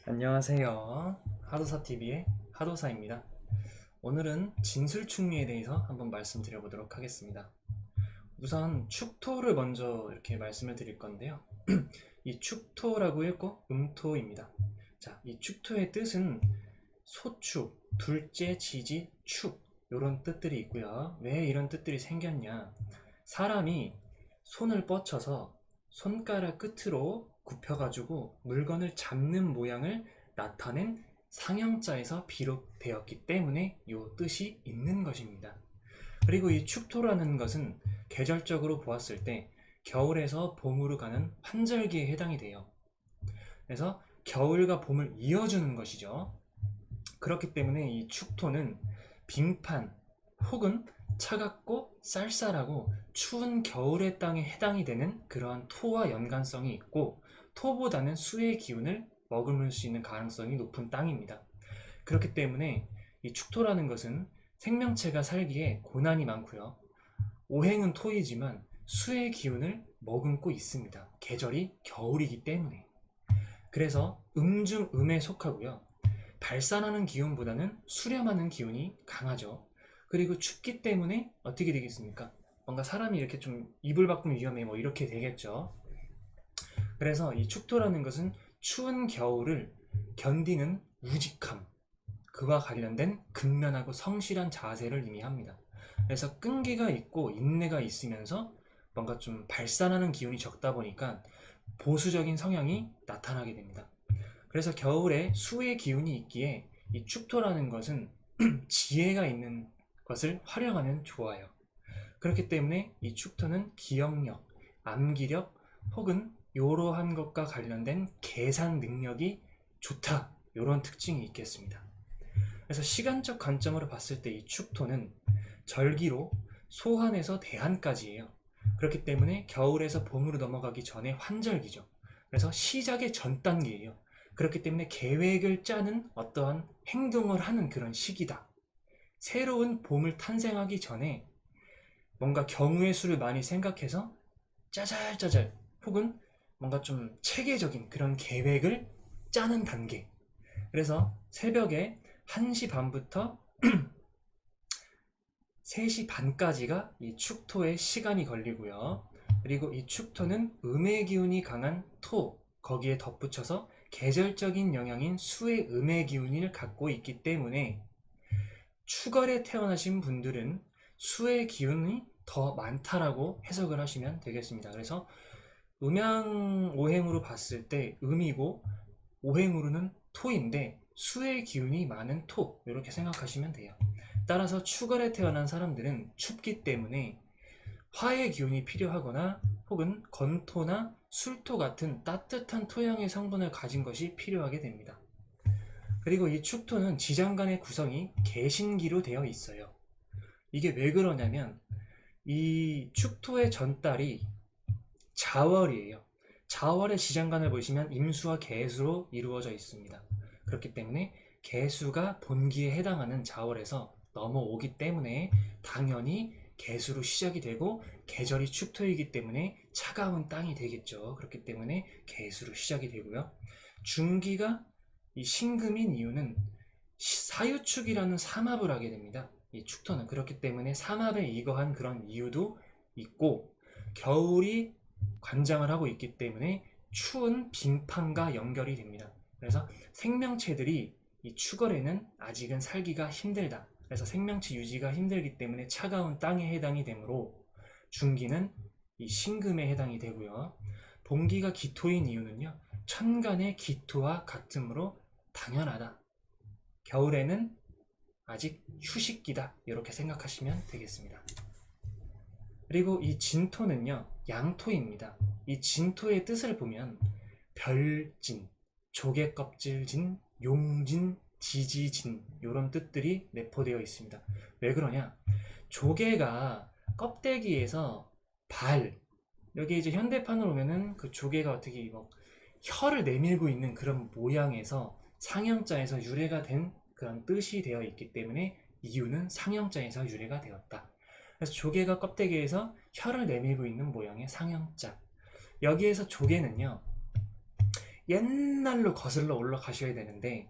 안녕하세요. 하도사TV의 하도사입니다. 오늘은 진술충리에 대해서 한번 말씀드려보도록 하겠습니다. 우선 축토를 먼저 이렇게 말씀을 드릴 건데요. 이 축토라고 읽고 음토입니다. 자, 이 축토의 뜻은 소축, 둘째, 지지, 축 이런 뜻들이 있고요. 왜 이런 뜻들이 생겼냐? 사람이 손을 뻗쳐서 손가락 끝으로 굽혀가지고 물건을 잡는 모양을 나타낸 상형자에서 비롯되었기 때문에 이 뜻이 있는 것입니다. 그리고 이 축토라는 것은 계절적으로 보았을 때 겨울에서 봄으로 가는 환절기에 해당이 돼요. 그래서 겨울과 봄을 이어주는 것이죠. 그렇기 때문에 이 축토는 빙판 혹은 차갑고 쌀쌀하고 추운 겨울의 땅에 해당이 되는 그러한 토와 연관성이 있고, 토보다는 수의 기운을 머금을 수 있는 가능성이 높은 땅입니다. 그렇기 때문에 이 축토라는 것은 생명체가 살기에 고난이 많고요. 오행은 토이지만 수의 기운을 머금고 있습니다. 계절이 겨울이기 때문에. 그래서 중 음에 속하고요. 발산하는 기운보다는 수렴하는 기운이 강하죠. 그리고 춥기 때문에 어떻게 되겠습니까? 뭔가 사람이 이렇게 좀 이불 밖으면 위험해 뭐 이렇게 되겠죠. 그래서 이 축토라는 것은 추운 겨울을 견디는 우직함, 그와 관련된 근면하고 성실한 자세를 의미합니다. 그래서 끈기가 있고 인내가 있으면서 뭔가 좀 발산하는 기운이 적다 보니까 보수적인 성향이 나타나게 됩니다. 그래서 겨울에 수의 기운이 있기에 이 축토라는 것은 지혜가 있는 것을 활용하면 좋아요. 그렇기 때문에 이 축토는 기억력, 암기력 혹은 이러한 것과 관련된 계산 능력이 좋다, 이런 특징이 있겠습니다. 그래서 시간적 관점으로 봤을 때 이 축토는 절기로 소한에서 대한까지예요. 그렇기 때문에 겨울에서 봄으로 넘어가기 전에 환절기죠. 그래서 시작의 전 단계예요. 그렇기 때문에 계획을 짜는 어떠한 행동을 하는 그런 시기다. 새로운 봄을 탄생하기 전에 뭔가 경우의 수를 많이 생각해서 짜잘짜잘 혹은 뭔가 좀 체계적인 그런 계획을 짜는 단계. 그래서 새벽에 1시 반부터 3시 반까지가 이 축토의 시간이 걸리고요. 그리고 이 축토는 음의 기운이 강한 토, 거기에 덧붙여서 계절적인 영향인 수의 음의 기운을 갖고 있기 때문에 추월에 태어나신 분들은 수의 기운이 더 많다라고 해석을 하시면 되겠습니다. 그래서 음양 오행으로 봤을 때 음이고 오행으로는 토인데 수의 기운이 많은 토, 이렇게 생각하시면 돼요. 따라서 추월에 태어난 사람들은 춥기 때문에 화의 기운이 필요하거나 혹은 건토나 술토 같은 따뜻한 토양의 성분을 가진 것이 필요하게 됩니다. 그리고 이 축토는 지장간의 구성이 개신기로 되어 있어요. 이게 왜 그러냐면 이 축토의 전달이 자월이에요. 자월의 지장간을 보시면 임수와 개수로 이루어져 있습니다. 그렇기 때문에 개수가 본기에 해당하는 자월에서 넘어오기 때문에 당연히 개수로 시작이 되고 계절이 축토이기 때문에 차가운 땅이 되겠죠. 그렇기 때문에 개수로 시작이 되고요. 중기가 이 신금인 이유는 사유축이라는 삼합을 하게 됩니다. 이 축토는 그렇기 때문에 삼합에 이거한 그런 이유도 있고, 겨울이 관장을 하고 있기 때문에 추운 빙판과 연결이 됩니다. 그래서 생명체들이 이 추월에는 아직은 살기가 힘들다. 그래서 생명체 유지가 힘들기 때문에 차가운 땅에 해당이 되므로 중기는 이 신금에 해당이 되고요. 봄기가 기토인 이유는요, 천간의 기토와 같으므로 당연하다. 겨울에는 아직 휴식기다, 이렇게 생각하시면 되겠습니다. 그리고 이 진토는요, 양토입니다. 이 진토의 뜻을 보면 별진, 조개껍질진, 용진, 지지진 이런 뜻들이 내포되어 있습니다. 왜 그러냐? 조개가 껍데기에서 여기 이제 현대판으로 오면은 그 조개가 어떻게 뭐 혀를 내밀고 있는 그런 모양에서 상형자에서 유래가 된 그런 뜻이 되어 있기 때문에 이유는 상형자에서 유래가 되었다. 그래서 조개가 껍데기에서 혀를 내밀고 있는 모양의 상형자. 여기에서 조개는요, 옛날로 거슬러 올라가셔야 되는데,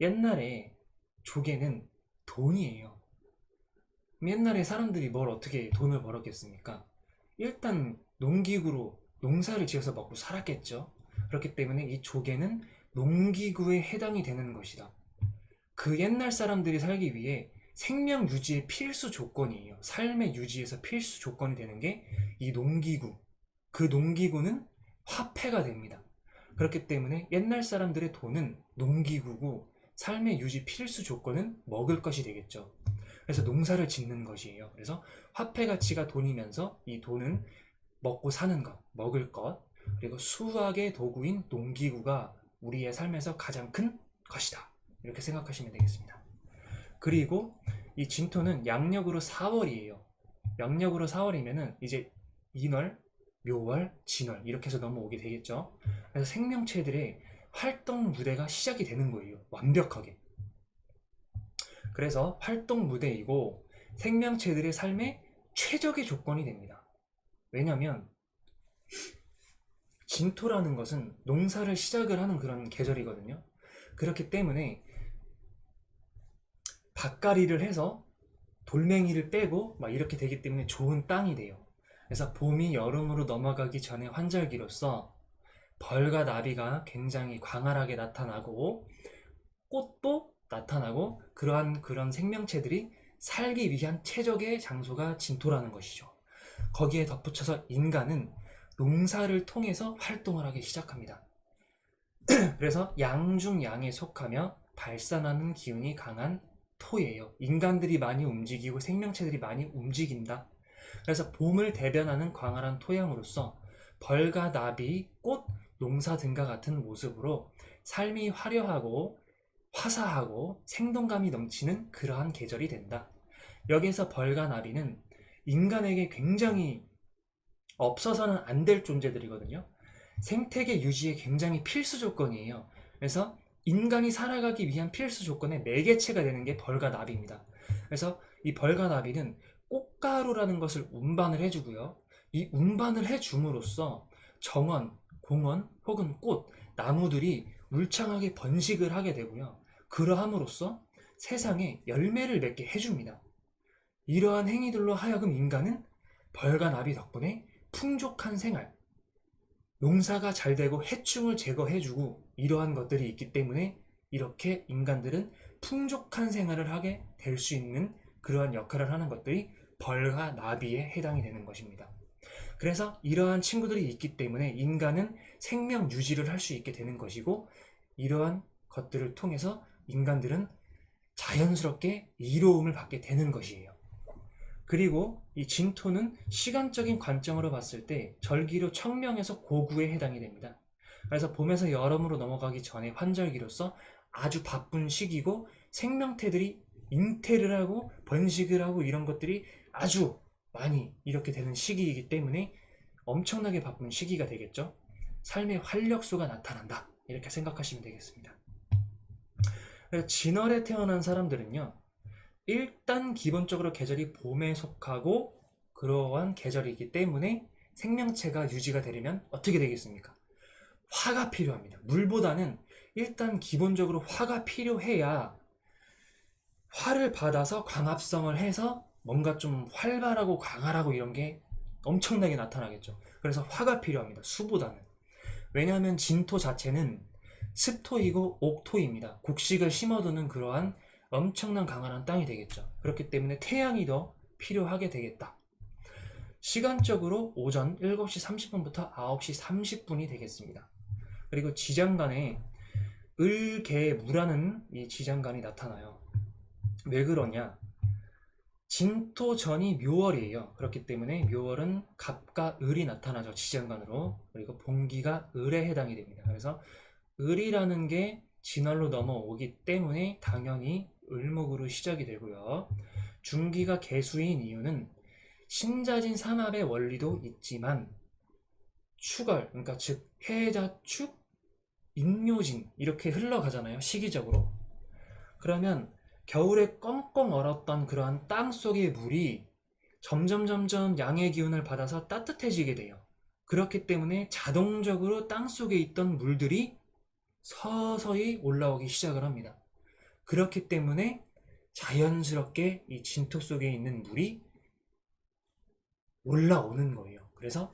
옛날에 조개는 돈이에요. 옛날에 사람들이 뭘 어떻게 돈을 벌었겠습니까? 일단 농기구로 농사를 지어서 먹고 살았겠죠. 그렇기 때문에 이 조개는 농기구에 해당이 되는 것이다. 그 옛날 사람들이 살기 위해 생명 유지의 필수 조건이에요. 삶의 유지에서 필수 조건이 되는 게 이 농기구. 그 농기구는 화폐가 됩니다. 그렇기 때문에 옛날 사람들의 돈은 농기구고, 삶의 유지 필수 조건은 먹을 것이 되겠죠. 그래서 농사를 짓는 것이에요. 그래서 화폐 가치가 돈이면서 이 돈은 먹고 사는 것, 먹을 것, 그리고 수확의 도구인 농기구가 우리의 삶에서 가장 큰 것이다. 이렇게 생각하시면 되겠습니다. 그리고 이 진토는 양력으로 4월이에요. 양력으로 4월이면은 이제 인월, 묘월, 진월 이렇게 해서 넘어오게 되겠죠. 그래서 생명체들의 활동 무대가 시작이 되는 거예요. 완벽하게. 그래서 활동 무대이고 생명체들의 삶의 최적의 조건이 됩니다. 왜냐하면 진토라는 것은 농사를 시작을 하는 그런 계절이거든요. 그렇기 때문에 밭갈이를 해서 돌멩이를 빼고 막 이렇게 되기 때문에 좋은 땅이 돼요. 그래서 봄이 여름으로 넘어가기 전에 환절기로서 벌과 나비가 굉장히 광활하게 나타나고 꽃도 나타나고 그런 생명체들이 살기 위한 최적의 장소가 진토라는 것이죠. 거기에 덧붙여서 인간은 농사를 통해서 활동을 하기 시작합니다. 그래서 양 중 양에 속하며 발산하는 기운이 강한 토예요. 인간들이 많이 움직이고 생명체들이 많이 움직인다. 그래서 봄을 대변하는 광활한 토양으로서 벌과 나비, 꽃, 농사 등과 같은 모습으로 삶이 화려하고 화사하고 생동감이 넘치는 그러한 계절이 된다. 여기에서 벌과 나비는 인간에게 굉장히 없어서는 안 될 존재들이거든요. 생태계 유지에 굉장히 필수 조건이에요. 그래서 인간이 살아가기 위한 필수 조건의 매개체가 되는 게 벌과 나비입니다. 그래서 이 벌과 나비는 꽃가루라는 것을 운반을 해주고요. 이 운반을 해줌으로써 정원, 공원 혹은 꽃, 나무들이 울창하게 번식을 하게 되고요. 그러함으로써 세상에 열매를 맺게 해줍니다. 이러한 행위들로 하여금 인간은 벌과 나비 덕분에 풍족한 생활, 농사가 잘 되고 해충을 제거해주고 이러한 것들이 있기 때문에 이렇게 인간들은 풍족한 생활을 하게 될 수 있는 그러한 역할을 하는 것들이 벌과 나비에 해당이 되는 것입니다. 그래서 이러한 친구들이 있기 때문에 인간은 생명 유지를 할 수 있게 되는 것이고, 이러한 것들을 통해서 인간들은 자연스럽게 이로움을 받게 되는 것이에요. 그리고 이 진토는 시간적인 관점으로 봤을 때 절기로 청명에서 고구에 해당이 됩니다. 그래서 봄에서 여름으로 넘어가기 전에 환절기로서 아주 바쁜 시기고, 생명체들이 잉태를 하고 번식을 하고 이런 것들이 아주 많이 이렇게 되는 시기이기 때문에 엄청나게 바쁜 시기가 되겠죠. 삶의 활력소가 나타난다, 이렇게 생각하시면 되겠습니다. 진월에 태어난 사람들은요, 일단 기본적으로 계절이 봄에 속하고 그러한 계절이기 때문에 생명체가 유지가 되려면 어떻게 되겠습니까? 화가 필요합니다. 물보다는 일단 기본적으로 화가 필요해야 화를 받아서 광합성을 해서 뭔가 좀 활발하고 광활하고 이런 게 엄청나게 나타나겠죠. 그래서 화가 필요합니다. 수보다는. 왜냐하면 진토 자체는 습토이고 옥토입니다. 곡식을 심어두는 그러한 엄청난 강한 땅이 되겠죠. 그렇기 때문에 태양이 더 필요하게 되겠다. 시간적으로 오전 7시 30분부터 9시 30분이 되겠습니다. 그리고 지장간에 을개무라는 이 지장간이 나타나요. 왜 그러냐? 진토전이 묘월이에요. 그렇기 때문에 묘월은 갑과 을이 나타나죠. 지장간으로. 그리고 봉기가 을에 해당이 됩니다. 그래서 을이라는 게 진월로 넘어오기 때문에 당연히 을목으로 시작이 되고요. 중기가 개수인 이유는 신자진 삼합의 원리도 있지만 축월, 그러니까 즉 해자축, 인묘진 이렇게 흘러가잖아요. 시기적으로. 그러면 겨울에 꽁꽁 얼었던 그러한 땅 속의 물이 점점 양의 기운을 받아서 따뜻해지게 돼요. 그렇기 때문에 자동적으로 땅 속에 있던 물들이 서서히 올라오기 시작을 합니다. 그렇기 때문에 자연스럽게 이 진토 속에 있는 물이 올라오는 거예요. 그래서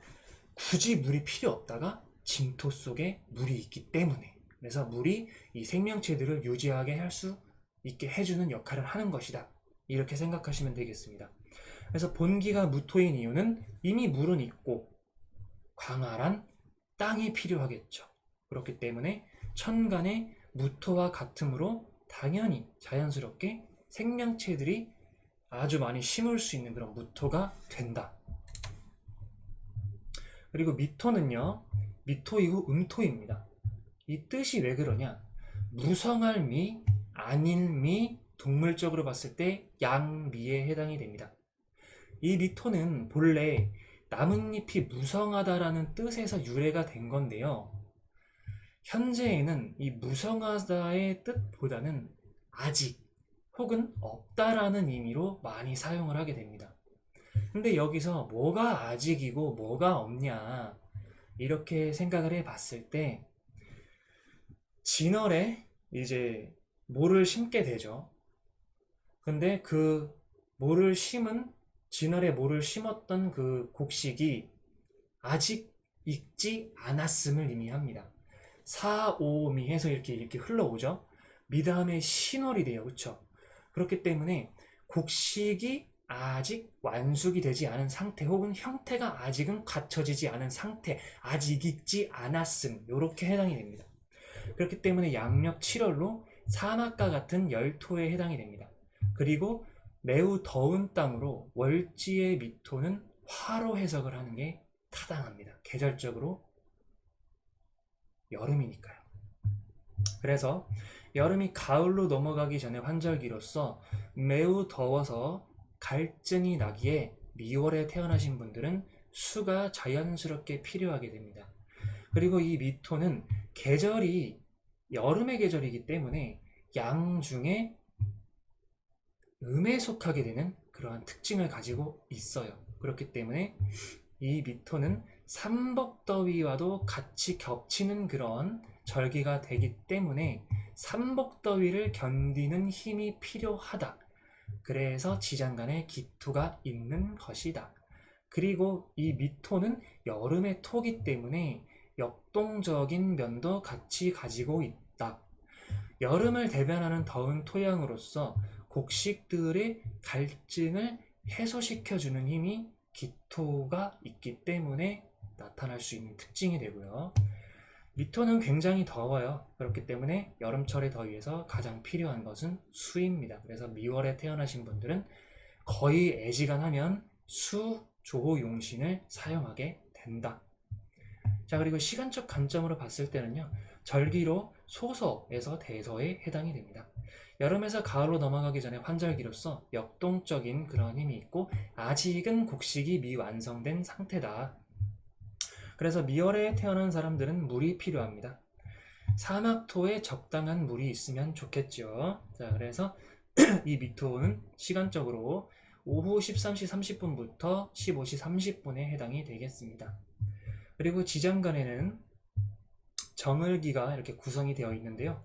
굳이 물이 필요 없다가 진토 속에 물이 있기 때문에, 그래서 물이 이 생명체들을 유지하게 할 수 있게 해주는 역할을 하는 것이다. 이렇게 생각하시면 되겠습니다. 그래서 본기가 무토인 이유는 이미 물은 있고 광활한 땅이 필요하겠죠. 그렇기 때문에 천간에 무토와 같으므로 당연히 자연스럽게 생명체들이 아주 많이 심을 수 있는 그런 무토가 된다. 그리고 미토는요, 미토이고 음토입니다. 이 뜻이 왜 그러냐? 무성할 미, 아닐 미, 동물적으로 봤을 때 양미에 해당이 됩니다. 이 미토는 본래 나뭇잎이 무성하다라는 뜻에서 유래가 된 건데요. 현재에는 이 무성하다의 뜻보다는 아직 혹은 없다라는 의미로 많이 사용을 하게 됩니다. 근데 여기서 뭐가 아직이고 뭐가 없냐 이렇게 생각을 해 봤을 때 진월에 이제 모를 심게 되죠. 근데 그 모를 심은 진월에 모를 심었던 그 곡식이 아직 익지 않았음을 의미합니다. 4, 5, 미 해서 이렇게 흘러오죠. 미 다음에 신월이 돼요. 그쵸? 그렇기 때문에 곡식이 아직 완숙이 되지 않은 상태 혹은 형태가 아직은 갖춰지지 않은 상태, 아직 익지 않았음, 요렇게 해당이 됩니다. 그렇기 때문에 양력 7월로 사막과 같은 열토에 해당이 됩니다. 그리고 매우 더운 땅으로 월지의 미토는 화로 해석을 하는 게 타당합니다. 계절적으로 여름이니까요. 그래서 여름이 가을로 넘어가기 전에 환절기로서 매우 더워서 갈증이 나기에 미월에 태어나신 분들은 수가 자연스럽게 필요하게 됩니다. 그리고 이 미토는 계절이 여름의 계절이기 때문에 양 중에 음에 속하게 되는 그러한 특징을 가지고 있어요. 그렇기 때문에 이 미토는 삼복더위와도 같이 겹치는 그런 절기가 되기 때문에 삼복더위를 견디는 힘이 필요하다. 그래서 지장간에 기토가 있는 것이다. 그리고 이 미토는 여름의 토기 때문에 역동적인 면도 같이 가지고 있다. 여름을 대변하는 더운 토양으로서 곡식들의 갈증을 해소시켜주는 힘이 기토가 있기 때문에 나타날 수 있는 특징이 되고요. 미토는 굉장히 더워요. 그렇기 때문에 여름철의 더위에서 가장 필요한 것은 수입니다. 그래서 미월에 태어나신 분들은 거의 애지간하면 수, 조, 용신을 사용하게 된다. 자, 그리고 시간적 관점으로 봤을 때는요, 절기로 소서에서 대서에 해당이 됩니다. 여름에서 가을로 넘어가기 전에 환절기로서 역동적인 그런 힘이 있고 아직은 곡식이 미완성된 상태다. 그래서 미월에 태어난 사람들은 물이 필요합니다. 사막토에 적당한 물이 있으면 좋겠죠. 자, 그래서 이 미토는 시간적으로 오후 13시 30분부터 15시 30분에 해당이 되겠습니다. 그리고 지장간에는 정을기가 이렇게 구성이 되어 있는데요.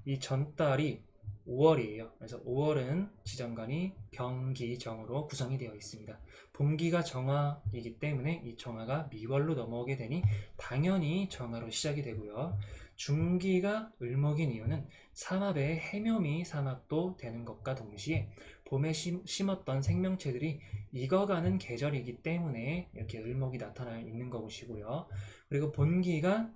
이 전달이 5월이에요. 그래서 5월은 지장간이 병기정으로 구성이 되어 있습니다. 본기가 정화이기 때문에 이 정화가 미월로 넘어오게 되니 당연히 정화로 시작이 되고요. 중기가 을목인 이유는 삼합의 해묘미 삼합도 되는 것과 동시에 봄에 심었던 생명체들이 익어가는 계절이기 때문에 이렇게 을목이 나타나 있는 것이고요. 그리고 본기가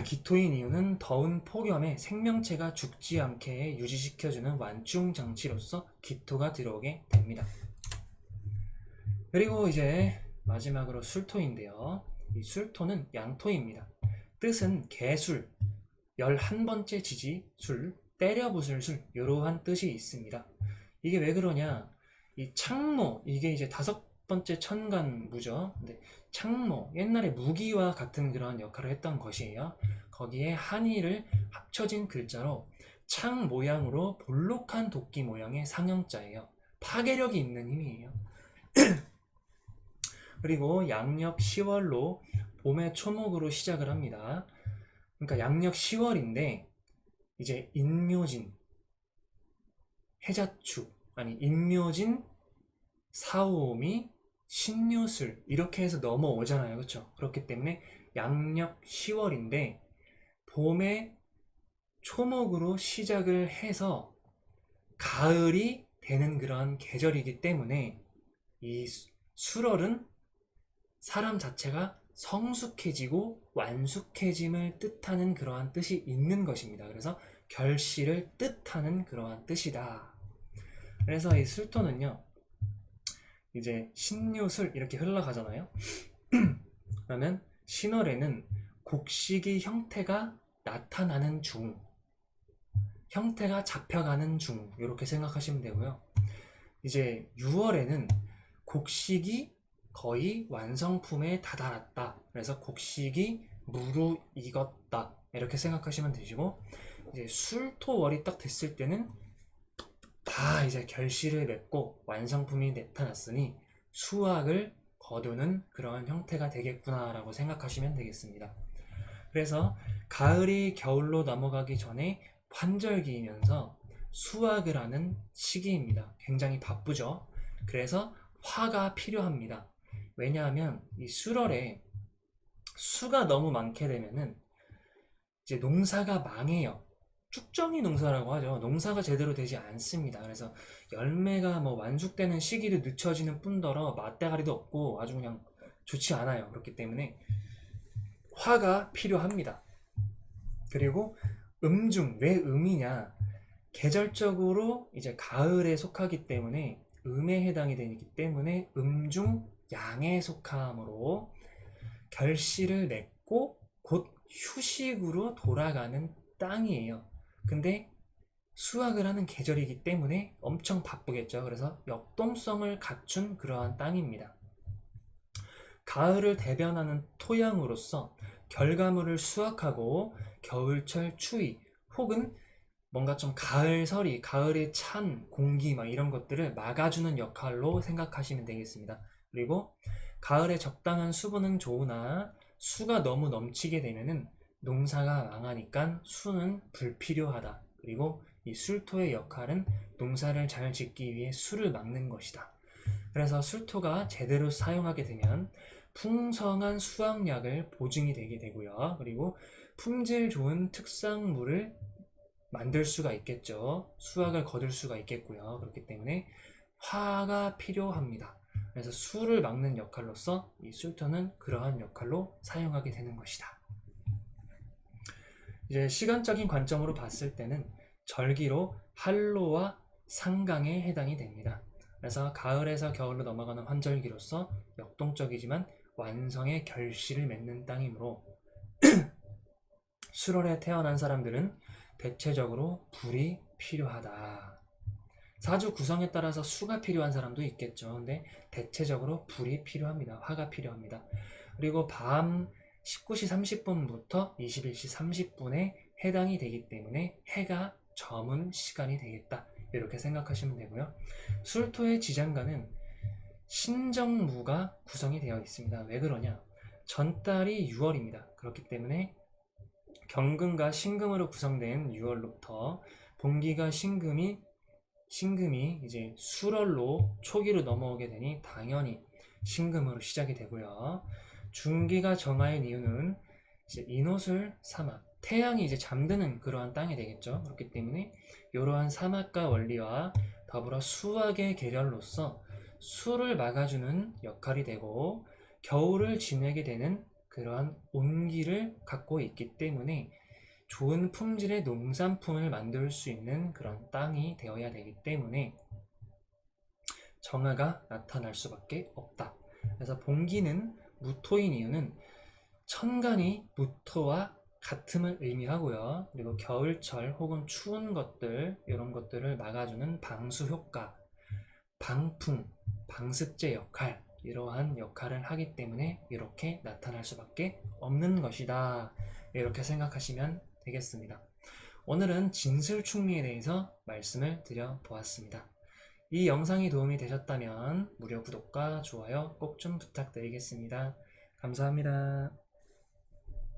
기토인 이유는 더운 폭염에 생명체가 죽지 않게 유지시켜주는 완충 장치로서 기토가 들어오게 됩니다. 그리고 이제 마지막으로 술토인데요. 이 술토는 양토입니다. 뜻은 개술, 11번째 지지, 술, 때려부술 술, 이러한 뜻이 있습니다. 이게 왜 그러냐? 이 창모, 이게 이제 5번째 천간무죠. 근데 창모, 옛날에 무기와 같은 그런 역할을 했던 것이에요. 거기에 한의를 합쳐진 글자로 창 모양으로 볼록한 도끼 모양의 상형자예요. 파괴력이 있는 힘이에요. 그리고 양력 10월로 봄의 초목으로 시작을 합니다. 그러니까 양력 10월인데 이제 인묘진, 해자축, 아니 인묘진, 사오미, 신유술 이렇게 해서 넘어오잖아요. 그렇죠? 그렇기 때문에 양력 10월인데 봄에 초목으로 시작을 해서 가을이 되는 그런 계절이기 때문에 이 술월은 사람 자체가 성숙해지고 완숙해짐을 뜻하는 그러한 뜻이 있는 것입니다. 그래서 결실을 뜻하는 그러한 뜻이다. 그래서 이 술토는요, 이제 신유술 이렇게 흘러가잖아요. 그러면 신월에는 곡식이 형태가 나타나는 중, 형태가 잡혀가는 중 이렇게 생각하시면 되고요. 이제 6월에는 곡식이 거의 완성품에 다다랐다. 그래서 곡식이 무르익었다. 이렇게 생각하시면 되시고, 이제 술토월이 딱 됐을 때는 다 이제 결실을 맺고 완성품이 나타났으니 수확을 거두는 그런 형태가 되겠구나라고 생각하시면 되겠습니다. 그래서 가을이 겨울로 넘어가기 전에 환절기이면서 수확을 하는 시기입니다. 굉장히 바쁘죠. 그래서 화가 필요합니다. 왜냐하면 이 술월에 수가 너무 많게 되면은 이제 농사가 망해요. 축정이 농사라고 하죠. 농사가 제대로 되지 않습니다. 그래서 열매가 뭐 완숙되는 시기도 늦춰지는 뿐더러 맛대가리도 없고 아주 그냥 좋지 않아요. 그렇기 때문에 화가 필요합니다. 그리고 음중, 왜 음이냐? 계절적으로 이제 가을에 속하기 때문에 음에 해당이 되기 때문에 음중 양에 속함으로 결실을 맺고 곧 휴식으로 돌아가는 땅이에요. 근데 수확을 하는 계절이기 때문에 엄청 바쁘겠죠. 그래서 역동성을 갖춘 그러한 땅입니다. 가을을 대변하는 토양으로서 결과물을 수확하고 겨울철 추위 혹은 뭔가 좀 가을설이, 가을의 찬 공기 막 이런 것들을 막아주는 역할로 생각하시면 되겠습니다. 그리고 가을에 적당한 수분은 좋으나 수가 너무 넘치게 되면은 농사가 망하니까 수는 불필요하다. 그리고 이 술토의 역할은 농사를 잘 짓기 위해 수를 막는 것이다. 그래서 술토가 제대로 사용하게 되면 풍성한 수확량을 보증이 되게 되고요. 그리고 품질 좋은 특산물을 만들 수가 있겠죠. 수확을 거둘 수가 있겠고요. 그렇기 때문에 화가 필요합니다. 그래서 수를 막는 역할로서 이 술토는 그러한 역할로 사용하게 되는 것이다. 이제 시간적인 관점으로 봤을 때는 절기로 한로와 상강에 해당이 됩니다. 그래서 가을에서 겨울로 넘어가는 환절기로서 역동적이지만 완성의 결실을 맺는 땅이므로 술월에 태어난 사람들은 대체적으로 불이 필요하다. 사주 구성에 따라서 수가 필요한 사람도 있겠죠. 근데 대체적으로 불이 필요합니다. 화가 필요합니다. 그리고 밤 19시 30분부터 21시 30분에 해당이 되기 때문에 해가 저문 시간이 되겠다. 이렇게 생각하시면 되고요. 술토의 지장간은 신정무가 구성이 되어 있습니다. 왜 그러냐? 전달이 6월입니다. 그렇기 때문에 경금과 신금으로 구성된 6월로부터 본기가 신금이 이제 술월로 초기로 넘어오게 되니 당연히 신금으로 시작이 되고요. 중기가 정화인 이유는 이제 인옷을 사막, 태양이 이제 잠드는 그러한 땅이 되겠죠. 그렇기 때문에 이러한 사막과 원리와 더불어 수확의 계절로서 수를 막아주는 역할이 되고 겨울을 지내게 되는 그러한 온기를 갖고 있기 때문에 좋은 품질의 농산품을 만들 수 있는 그런 땅이 되어야 되기 때문에 정화가 나타날 수밖에 없다. 그래서 본기는 무토인 이유는 천간이 무토와 같음을 의미하고요. 그리고 겨울철 혹은 추운 것들 이런 것들을 막아주는 방수 효과, 방풍, 방습제 역할 이러한 역할을 하기 때문에 이렇게 나타날 수밖에 없는 것이다. 이렇게 생각하시면 되겠습니다. 오늘은 진술충리에 대해서 말씀을 드려보았습니다. 이 영상이 도움이 되셨다면 무료 구독과 좋아요 꼭 좀 부탁드리겠습니다. 감사합니다.